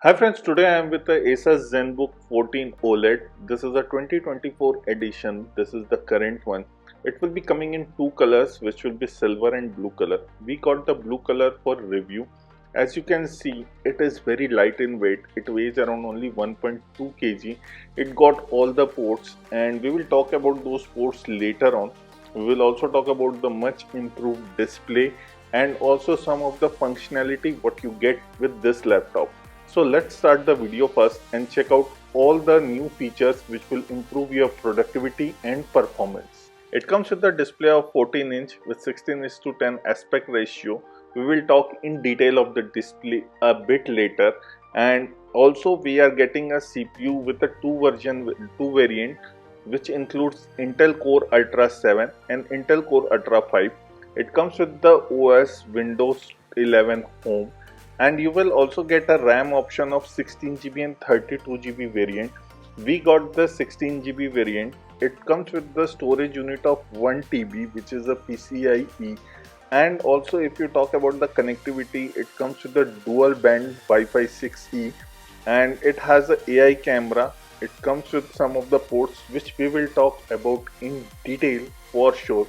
Hi friends, today I am with the Asus ZenBook 14 OLED. This is a 2024 edition. This is the current one. It will be coming in two colors, which will be silver and blue color. We got the blue color for review. As you can see, it is very light in weight. It weighs around only 1.2 kg. It got all the ports, and we will talk about those ports later on. We will also talk about the much improved display and also some of the functionality what you get with this laptop. So let's start the video first and check out all the new features which will improve your productivity and performance. It comes with a display of 14-inch with 16:10 aspect ratio. We will talk in detail of the display a bit later, and also we are getting a CPU with a two variant which includes Intel Core Ultra 7 and Intel Core Ultra 5. It comes with the OS Windows 11 Home, and you will also get a RAM option of 16 GB and 32 GB variant. We got the 16 GB variant. It comes with the storage unit of 1 TB, which is a PCIe. And also, if you talk about the connectivity, it comes with the dual band Wi-Fi 6E, and it has a AI camera. It comes with some of the ports which we will talk about in detail for sure.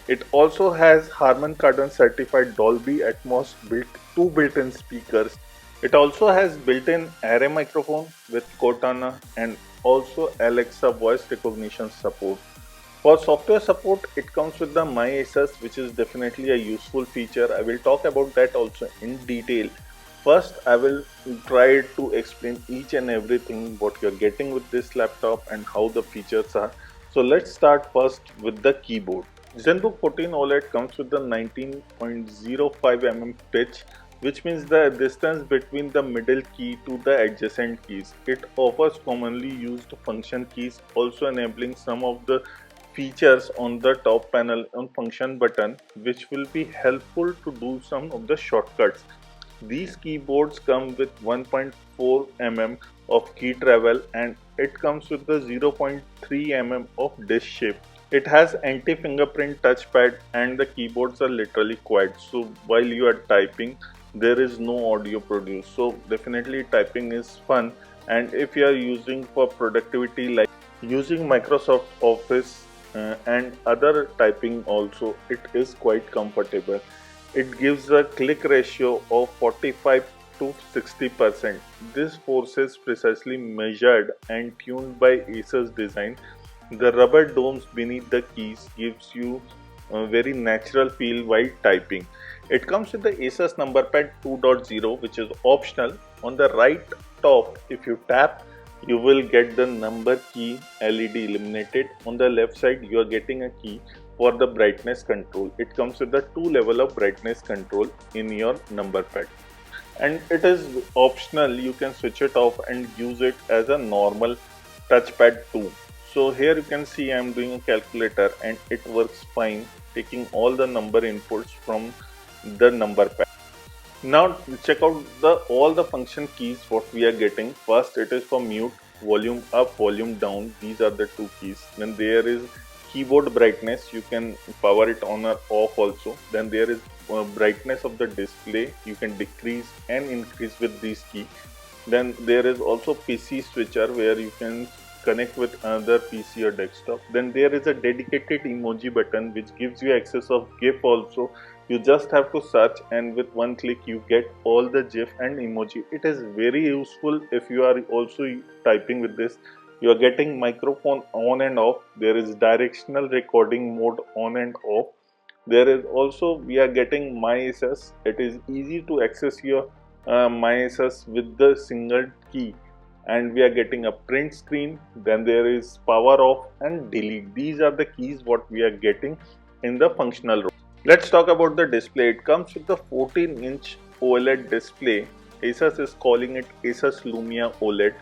It also has Harman Kardon certified Dolby Atmos two built-in speakers. It also has built-in array microphone with Cortana and also Alexa voice recognition support. For software support, it comes with the My Asus, which is definitely a useful feature. I will talk about that also in detail. First, I will try to explain each and everything what you're getting with this laptop and how the features are. So let's start first with the keyboard. ZenBook 14 OLED comes with the 19.05 mm pitch, which means the distance between the middle key to the adjacent keys. It offers commonly used function keys, also enabling some of the features on the top panel on function button, which will be helpful to do some of the shortcuts. These keyboards come with 1.4 mm of key travel, and it comes with the 0.3 mm of disk shape. It has anti-fingerprint touchpad, and the keyboards are literally quiet. So while you are typing, there is no audio produced. So definitely typing is fun. And if you are using for productivity like using Microsoft Office and other typing also, it is quite comfortable. It gives a click ratio of 45 to 60%. This force is precisely measured and tuned by Asus design. The rubber domes beneath the keys gives you a very natural feel while typing. It comes with the Asus number pad 2.0, which is optional. On the right top, if you tap, you will get the number key LED illuminated. On the left side, you are getting a key for the brightness control. It comes with the two level of brightness control in your number pad, and it is optional. You can switch it off and use it as a normal touchpad too. So here you can see I am doing a calculator and it works fine, taking all the number inputs from the number pad. Now check out the all the function keys what we are getting. First, it is for mute, volume up, volume down. These are the two keys. Then there is keyboard brightness. You can power it on or off also. Then there is brightness of the display. You can decrease and increase with these key. Then there is also PC switcher where you can connect with another PC or desktop. Then there is a dedicated emoji button which gives you access of GIF also. You just have to search, and with one click you get all the GIF and emoji. It is very useful if you are also typing with this. You are getting microphone on and off. There is directional recording mode on and off. There is also we are getting My Asus. It is easy to access your My Asus with the single key, and we are getting a print screen. Then there is power off and delete. These are the keys what we are getting in the functional room. Let's talk about the display. It comes with the 14-inch OLED display. Asus is calling it Asus Lumia OLED,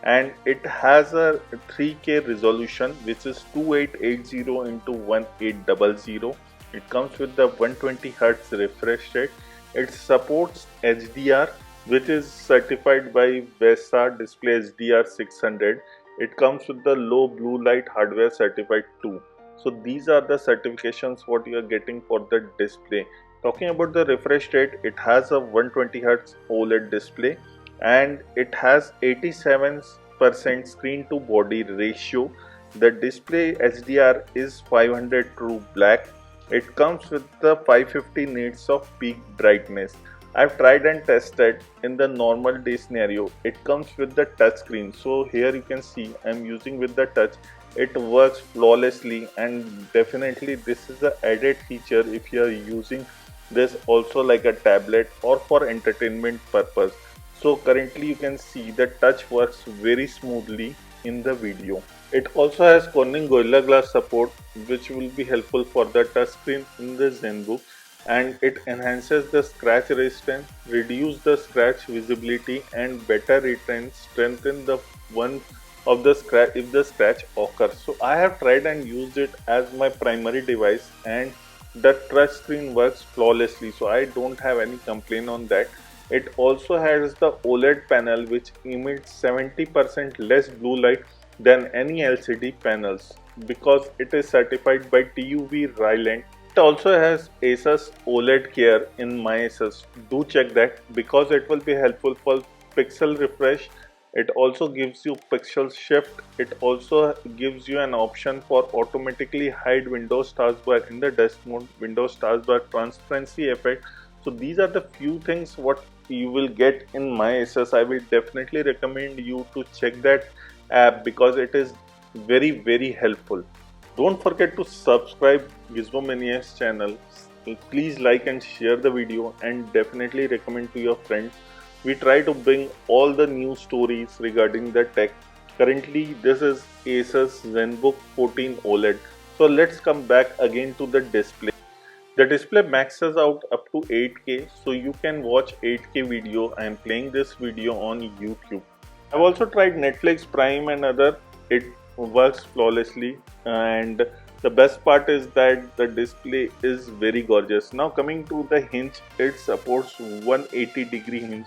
and it has a 3K resolution which is 2880 into 1800. It comes with the 120 Hz refresh rate. It supports HDR, which is certified by VESA Display HDR 600. It comes with the low blue light hardware certified too. So these are the certifications what you are getting for the display. Talking about the refresh rate, it has a 120 Hz OLED display. and it has 87% screen to body ratio. The display HDR is 500 true black. It comes with the 550 nits of peak brightness. I've tried and tested in the normal day scenario. It comes with the touch screen. So here you can see I'm using with the touch. It works flawlessly, and definitely this is an added feature if you are using this also like a tablet or for entertainment purpose. So currently you can see the touch works very smoothly in the video. It also has Corning Gorilla Glass support, which will be helpful for the touchscreen in the ZenBook, and it enhances the scratch resistance, reduce the scratch visibility, and better retain strengthen the one of the scratch if the scratch occurs. So I have tried and used it as my primary device, and the touch screen works flawlessly, so I don't have any complaint on that. It also has the OLED panel, which emits 70% less blue light than any LCD panels because it is certified by TUV Ryland. It also has Asus OLED Care in My Asus. Do check that because it will be helpful for pixel refresh. It also gives you pixel shift. It also gives you an option for automatically hide Windows taskbar in the desk mode, Windows taskbar transparency effect. So these are the few things what you will get in My Asus. I will definitely recommend you to check that app because it is very helpful. Don't forget to subscribe Gizmomaniacs channel. Please like and share the video, and definitely recommend to your friends. We try to bring all the news stories regarding the tech. Currently this is Asus ZenBook 14 OLED. So let's come back again to the display. The display maxes out up to 8K, so you can watch 8K video. I am playing this video on YouTube. I've also tried Netflix Prime and other. It works flawlessly, and the best part is that the display is very gorgeous. Now coming to the hinge, it supports 180-degree hinge.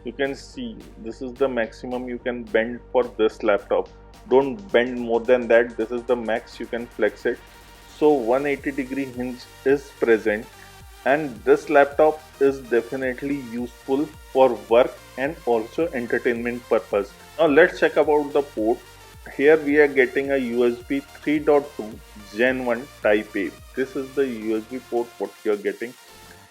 You can see this is the maximum you can bend for this laptop. Don't bend more than that. This is the max you can flex it. So 180-degree hinge is present, and this laptop is definitely useful for work and also entertainment purpose. Now let's check about the port. Here we are getting a USB 3.2 Gen 1 Type A. This is the USB port what you are getting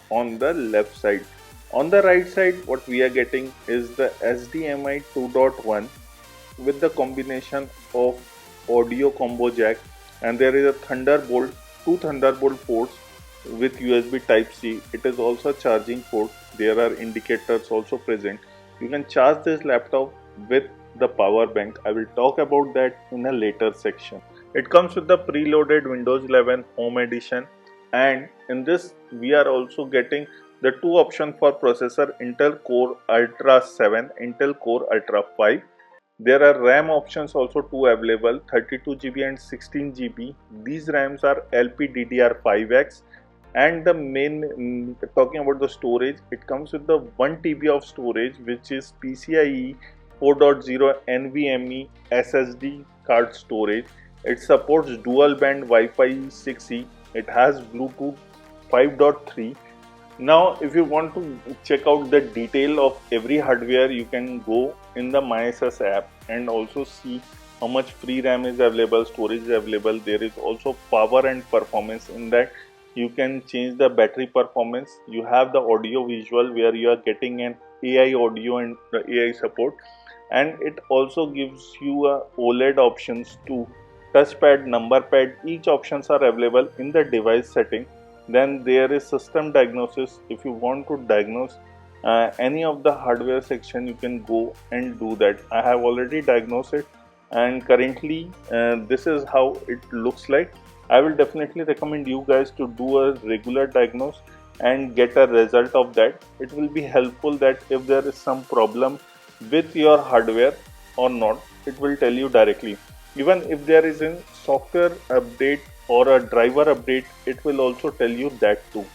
on the left side. On the right side what we are getting is the HDMI 2.1 with the combination of audio combo jack, and there is a Thunderbolt, two Thunderbolt ports with USB Type C. It is also a charging port. There are indicators also present. You can charge this laptop with the power bank. I will talk about that in a later section. It comes with the preloaded Windows 11 Home Edition, and in this we are also getting the two options for processor: Intel Core Ultra 7, Intel Core Ultra 5. There are RAM options also two available, 32GB and 16GB. These RAMs are LPDDR5X, and the main talking about the storage, it comes with the 1 TB of storage, which is PCIe 4.0 NVMe SSD card storage. It supports dual band Wi-Fi 6E. It has Bluetooth 5.3. Now if you want to check out the detail of every hardware, you can go in the My Asus app and also see how much free RAM is available, storage is available. There is also power and performance in that. You can change the battery performance. You have the audio visual where you are getting an AI audio and the AI support, and it also gives you a OLED options too. Touchpad, number pad, each options are available in the device setting. Then there is system diagnosis. If you want to diagnose any of the hardware section, you can go and do that. I have already diagnosed it, and currently this is how it looks like. I will definitely recommend you guys to do a regular diagnose and get a result of that. It will be helpful that if there is some problem with your hardware or not, it will tell you directly. Even if there is a software update or a driver update, it will also tell you that too.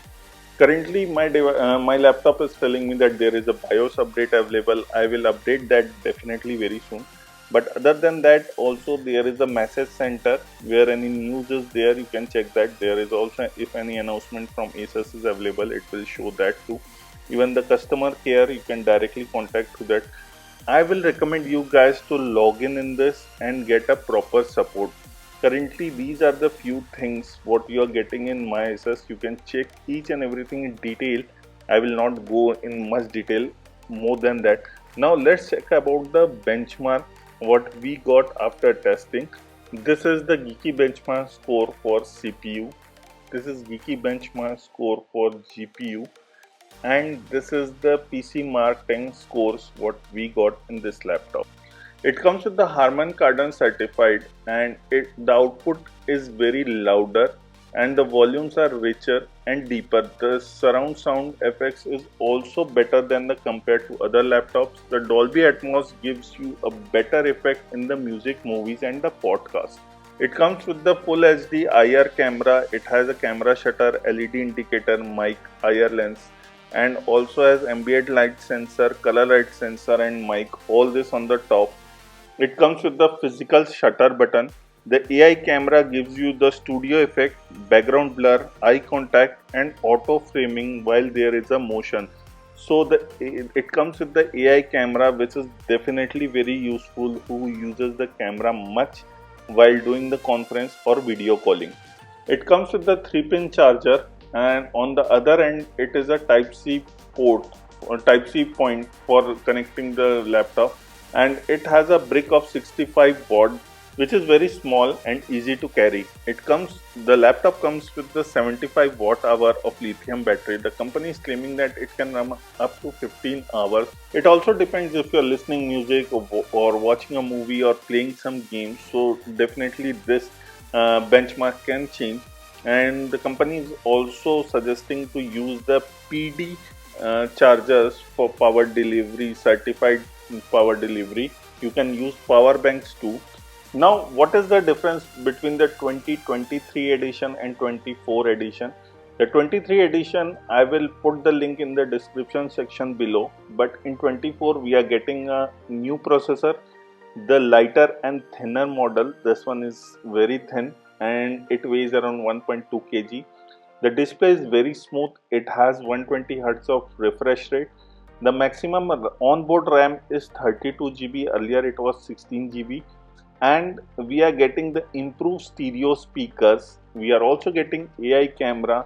Currently my laptop is telling me that there is a BIOS update available. I will update that definitely very soon. But other than that, also there is a message center where any news is there, you can check that. There is also, if any announcement from Asus is available, it will show that too. Even the customer care, you can directly contact to that. I will recommend you guys to log in this and get a proper support. Currently, these are the few things what you are getting in my Asus. You can check each and everything in detail. I will not go in much detail more than that. Now let's check about the benchmark what we got after testing. This is the Geeky benchmark score for CPU. This is Geeky benchmark score for GPU, and this is the PC Mark 10 scores what we got in this laptop. It comes with the Harman Kardon certified, and the output is very louder and the volumes are richer and deeper. The surround sound effects is also better than the compared to other laptops. The Dolby Atmos gives you a better effect in the music, movies and the podcast. It comes with the full HD IR camera. It has a camera shutter, LED indicator, mic, IR lens, and also has ambient light sensor, color light sensor and mic, all this on the top. It comes with the physical shutter button. The AI camera gives you the studio effect, background blur, eye contact and auto framing while there is a motion. So it comes with the AI camera, which is definitely very useful who uses the camera much while doing the conference or video calling. It comes with the 3-pin charger, and on the other end it is a Type-C port or Type-C point for connecting the laptop, and it has a brick of 65 watt, which is very small and easy to carry. The laptop comes with the 75 watt hour of lithium battery. The company is claiming that it can run up to 15 hours. It also depends if you're listening music or watching a movie or playing some games. So definitely this benchmark can change. And the company is also suggesting to use the PD chargers for power delivery, certified power delivery. You can use power banks too. Now, what is the difference between the 2023 edition and 24 edition? The 23 edition, I will put the link in the description section below, but in 24 we are getting a new processor, the lighter and thinner model. This one is very thin and it weighs around 1.2 kg. The display is very smooth. It has 120 Hz of refresh rate. The maximum onboard RAM is 32 GB. Earlier it was 16 GB. And we are getting the improved stereo speakers. We are also getting AI camera.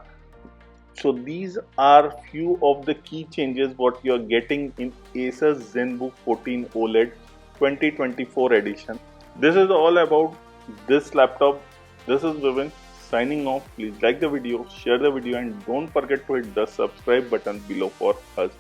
So these are few of the key changes what you are getting in Asus ZenBook 14 OLED 2024 edition. This is all about this laptop. This is Vivin signing off. Please like the video, share the video and don't forget to hit the subscribe button below for us.